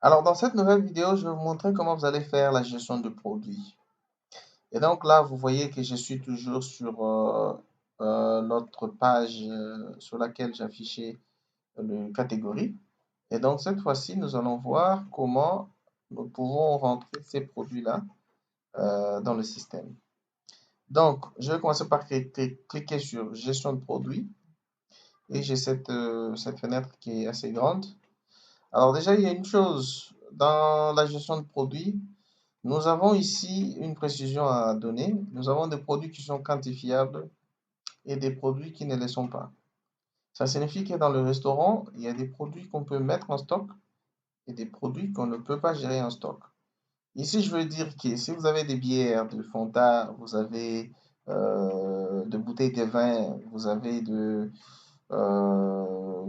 Alors, dans cette nouvelle vidéo, je vais vous montrer comment vous allez faire la gestion de produits. Et donc là, vous voyez que je suis toujours sur notre page sur laquelle j'affichais le catégorie. Et donc, cette fois-ci, nous allons voir comment nous pouvons rentrer ces produits-là dans le système. Donc, je vais commencer par cliquer sur gestion de produits. Et j'ai cette fenêtre qui est assez grande. Alors déjà, il y a une chose dans la gestion de produits. Nous avons ici une précision à donner. Nous avons des produits qui sont quantifiables et des produits qui ne le sont pas. Ça signifie que dans le restaurant, il y a des produits qu'on peut mettre en stock et des produits qu'on ne peut pas gérer en stock. Ici, je veux dire que si vous avez des bières, de Fanta, vous avez de bouteilles de vin, vous avez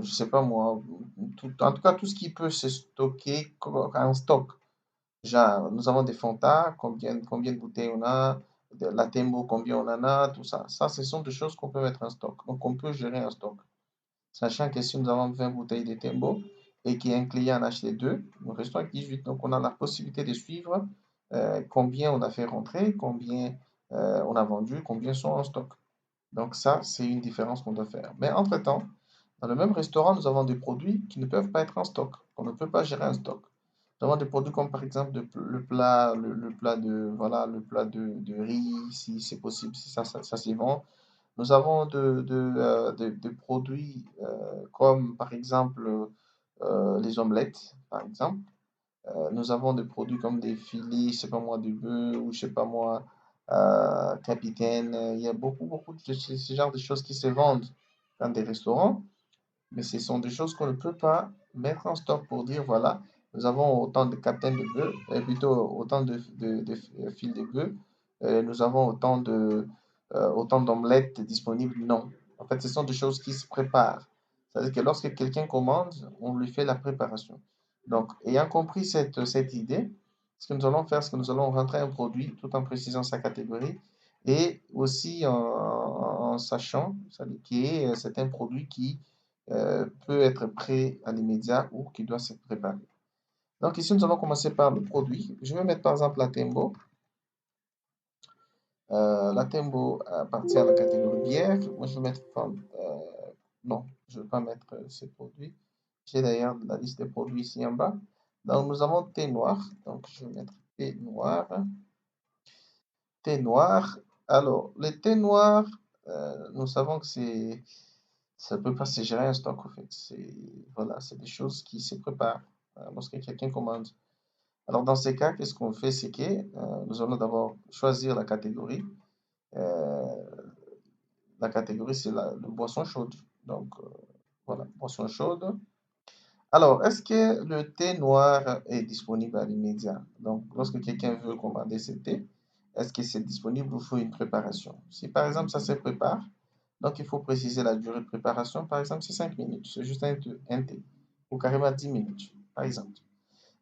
je sais pas moi, en tout cas tout ce qui peut se stocker en stock. Genre, nous avons des Fanta, combien de bouteilles on a, de la Tembo, combien on en a, tout ça. Ça, ce sont des choses qu'on peut mettre en stock. Donc, on peut gérer un stock. Sachant que si nous avons 20 bouteilles de Tembo et qu'un client en a acheté 2, nous restons avec 18. Donc, on a la possibilité de suivre combien on a fait rentrer, combien on a vendu, combien sont en stock. Donc, ça, c'est une différence qu'on doit faire. Mais entre-temps, dans le même restaurant, nous avons des produits qui ne peuvent pas être en stock, qu'on ne peut pas gérer en stock. Nous avons des produits comme par exemple le plat de, voilà, le plat de riz, si c'est possible, si ça s'y vend. Nous avons des produits comme par exemple les omelettes, par exemple. Nous avons des produits comme des filets, je sais pas moi, de bœuf ou je sais pas moi, capitaine. Il y a beaucoup de ce genre de choses qui se vendent dans des restaurants, mais ce sont des choses qu'on ne peut pas mettre en stock pour dire voilà, nous avons autant de capitaines de bœuf, plutôt autant de fils de bœuf, nous avons autant d'omelettes disponibles. Non. En fait, ce sont des choses qui se préparent. C'est-à-dire que lorsque quelqu'un commande, on lui fait la préparation. Donc, ayant compris cette idée, ce que nous allons faire, c'est que nous allons rentrer un produit tout en précisant sa catégorie et aussi en sachant que c'est un produit qui peut être prêt à l'immédiat ou qui doit se préparer. Donc ici, nous allons commencer par le produit. Je vais mettre par exemple la Tembo. La Tembo appartient à la catégorie bière. Moi, je vais mettre... non, je ne vais pas mettre ces produits. J'ai d'ailleurs la liste des produits ici en bas. Donc nous avons thé noir. Donc je vais mettre thé noir. Thé noir. Alors, le thé noir, nous savons que ça ne peut pas se gérer en stock, en fait. Voilà, c'est des choses qui se préparent lorsque quelqu'un commande. Alors, dans ces cas, qu'est-ce qu'on fait? C'est que nous allons d'abord choisir la catégorie. Euh, la catégorie, c'est la boisson chaude. Donc, voilà, boisson chaude. Alors, est-ce que le thé noir est disponible à l'immédiat? Donc, lorsque quelqu'un veut commander ce thé, est-ce que c'est disponible ou faut une préparation? Si par exemple ça se prépare, donc il faut préciser la durée de préparation. Par exemple, c'est 5 minutes, c'est juste un thé, ou carrément 10 minutes, par exemple.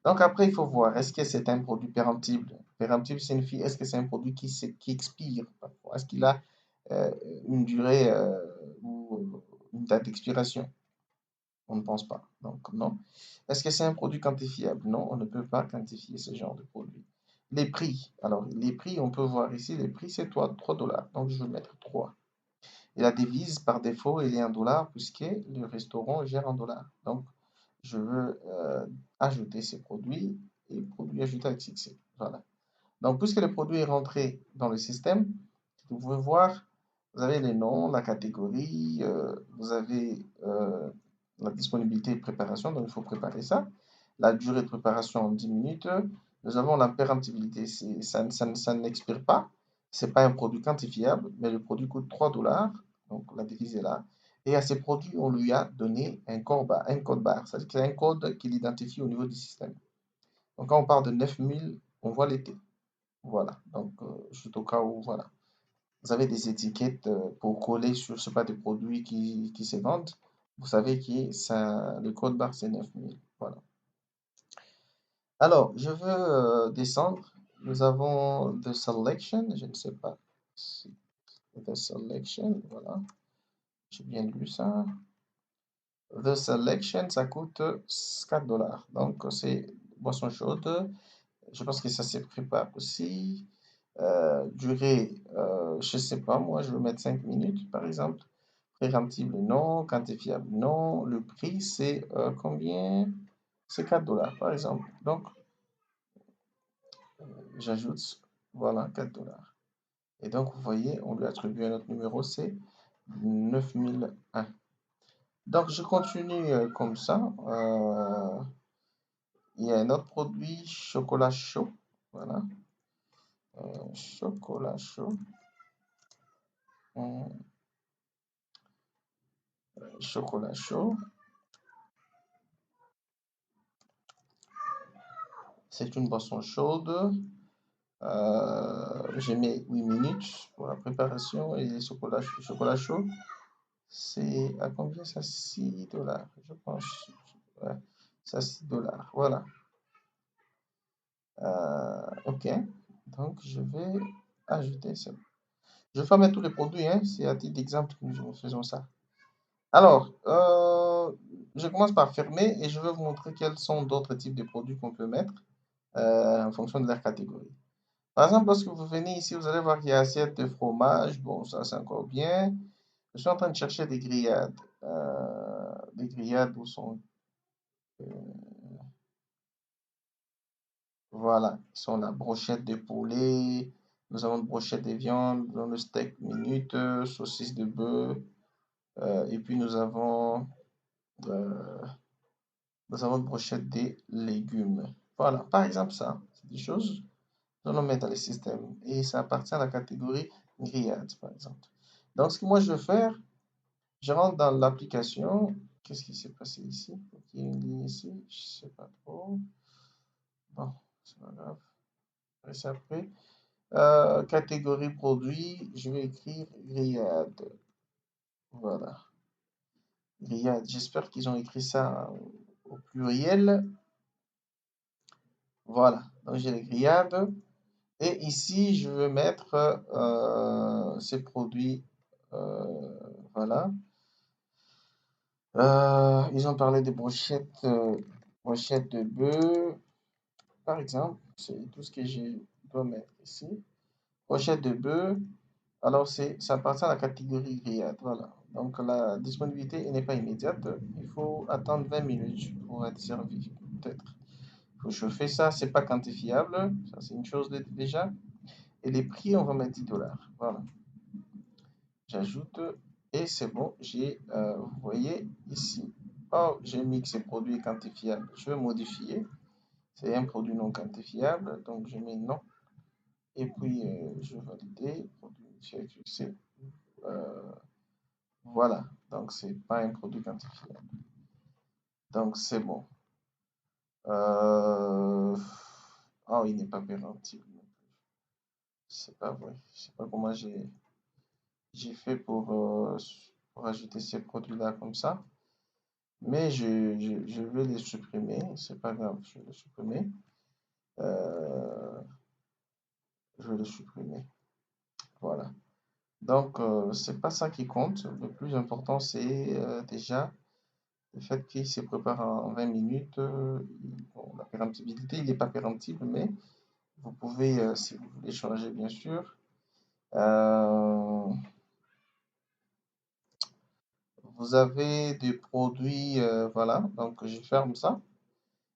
Donc après, il faut voir, est-ce que c'est un produit péremptible? Péremptible signifie, est-ce que c'est un produit qui expire parfois? Est-ce qu'il a euh, une durée ou une date d'expiration? On ne pense pas. Donc, non. Est-ce que c'est un produit quantifiable? Non, on ne peut pas quantifier ce genre de produit. Les prix. Alors, les prix, on peut voir ici, les prix, c'est 3 dollars. Donc, je vais mettre 3. Et la devise, par défaut, elle est en dollars, puisque le restaurant gère en dollars. Donc, je veux ajouter ces produits et produit ajouté avec succès. Voilà. Donc, puisque le produit est rentré dans le système, vous pouvez voir, vous avez les noms, la catégorie, vous avez la disponibilité et préparation, donc il faut préparer ça. La durée de préparation en 10 minutes. Nous avons la péremptibilité, ça n'expire pas. Ce n'est pas un produit quantifiable, mais le produit coûte 3 dollars, donc la devise est là. Et à ces produits, on lui a donné un code barre, c'est-à-dire qu'il y a un code qui l'identifie au niveau du système. Donc quand on parle de 9000, on voit les T. Voilà, donc juste au cas où, voilà. Vous avez des étiquettes pour coller sur, je sais pas, des produits qui se vendent. Vous savez que ça, le code barre, c'est 9000. Voilà. Alors, je veux descendre. Nous avons The Selection, je ne sais pas si The Selection, voilà. J'ai bien lu ça. The Selection, ça coûte 4 dollars. Donc, c'est boisson chaude. Je pense que ça se prépare aussi. Durée, je sais pas, moi, je vais mettre 5 minutes, par exemple. Préemptible, non. Quantifiable, non. Le prix, c'est combien? C'est 4 dollars, par exemple. Donc, j'ajoute, voilà, 4 dollars. Et donc, vous voyez, on lui attribue un autre numéro, c'est 9001. Donc, je continue comme ça. Il y a un autre produit, chocolat chaud. Voilà, chocolat chaud. Hum, Chocolat chaud. C'est une boisson chaude. J'ai mis 8 minutes pour la préparation et le chocolat chaud. C'est à combien ça? 6 dollars, je pense. Ouais, ça 6 dollars. Voilà. Ok. Donc, je vais ajouter ça. Je vais pas mettre tous les produits, hein. C'est à titre d'exemple que nous faisons ça. Alors, je commence par fermer et je vais vous montrer quels sont d'autres types de produits qu'on peut mettre en fonction de leur catégorie. Par exemple, lorsque vous venez ici, vous allez voir qu'il y a assiette de fromage. Bon, ça c'est encore bien. Je suis en train de chercher des grillades. Des grillades où sont... euh, voilà, qui sont la brochette de poulet. Nous avons une brochette de viande, nous avons le steak minute, saucisse de bœuf. Et puis euh, nous avons une brochette des légumes. Voilà, par exemple ça, c'est des choses que l'on met dans les systèmes. Et ça appartient à la catégorie grillade, par exemple. Donc, ce que moi je vais faire, je rentre dans l'application. Qu'est-ce qui s'est passé ici? Il y a une ligne ici, je sais pas trop. Bon, c'est pas grave. C'est après. Catégorie produit, je vais écrire grillade. Voilà, grillade. J'espère qu'ils ont écrit ça au pluriel. Voilà, donc j'ai les grillades. Et ici, je vais mettre ces produits. euh, voilà. Ils ont parlé de brochettes de bœuf, par exemple. C'est tout ce que je dois mettre ici. Brochette de bœuf. Alors, ça appartient à la catégorie grillade. Voilà. Donc, la disponibilité n'est pas immédiate. Il faut attendre 20 minutes pour être servi, peut-être. Il faut chauffer ça. C'est pas quantifiable. Ça, c'est une chose déjà. Et les prix, on va mettre 10 dollars. Voilà. J'ajoute et c'est bon. Vous voyez ici. Oh, j'ai mis que c'est produit quantifiable. Je vais modifier. C'est un produit non quantifiable. Donc, je mets non. Et puis, je vais valider. Produit succès. Euh, voilà. Donc, c'est pas un produit quantifiable. Donc, c'est bon. Oh, il n'est pas péremptible. C'est pas vrai. Je sais pas comment j'ai fait pour ajouter ces produits-là comme ça. Mais je vais les supprimer. C'est pas grave, je vais les supprimer. Euh, je vais les supprimer. Voilà. Donc, c'est pas ça qui compte. Le plus important, c'est déjà le fait qu'il se prépare en 20 minutes. Bon, la péremptibilité, il n'est pas péremptible, mais vous pouvez, si vous voulez changer, bien sûr. Euh, Vous avez des produits, voilà. Donc, je ferme ça.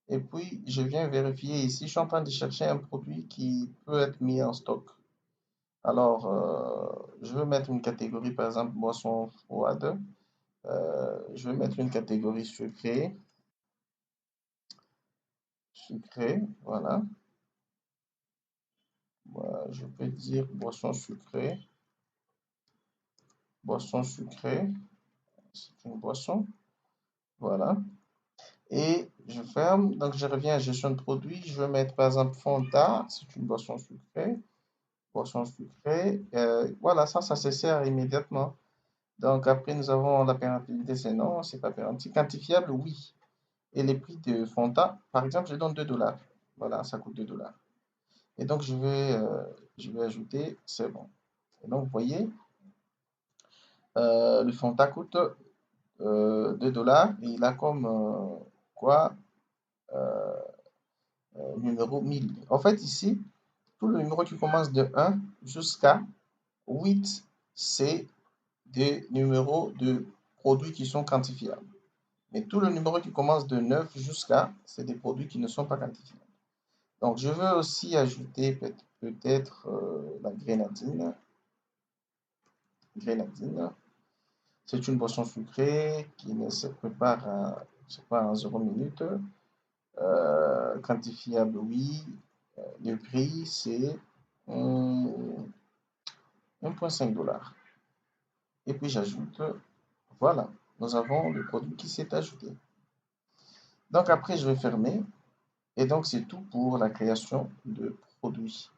Et puis, je viens vérifier ici. Je suis en train de chercher un produit qui peut être mis en stock. Alors, je vais mettre une catégorie, par exemple, boisson froide. Je vais mettre une catégorie sucrée. Sucrée, voilà. Je peux dire boisson sucrée. Boisson sucrée. C'est une boisson. Voilà. Et je ferme. Donc, je reviens à gestion de produit. Je vais mettre, par exemple, Fanta. C'est une boisson sucrée. Boisson sucrée. Voilà, ça se sert immédiatement. Donc, après, nous avons la péremptibilité, c'est non, c'est pas péremptible. Quantifiable, oui. Et les prix de Fanta, par exemple, je donne 2 dollars. Voilà, ça coûte 2 dollars. Et donc, je vais ajouter, c'est bon. Et donc, vous voyez, le Fanta coûte 2 dollars. Et il a comme quoi, euh, numéro 1000. En fait, ici, tous les numéros qui commencent de 1 jusqu'à 8, c'est des numéros de produits qui sont quantifiables. Mais tous les numéros qui commencent de 9 jusqu'à, c'est des produits qui ne sont pas quantifiables. Donc, je veux aussi ajouter peut-être la grénadine. Grénadine, c'est une boisson sucrée qui ne se prépare je sais pas, en 0 minutes. Quantifiable, oui. Le prix, c'est 1,5 $. Et puis j'ajoute, voilà, nous avons le produit qui s'est ajouté. Donc après, je vais fermer. Et donc, c'est tout pour la création de produits.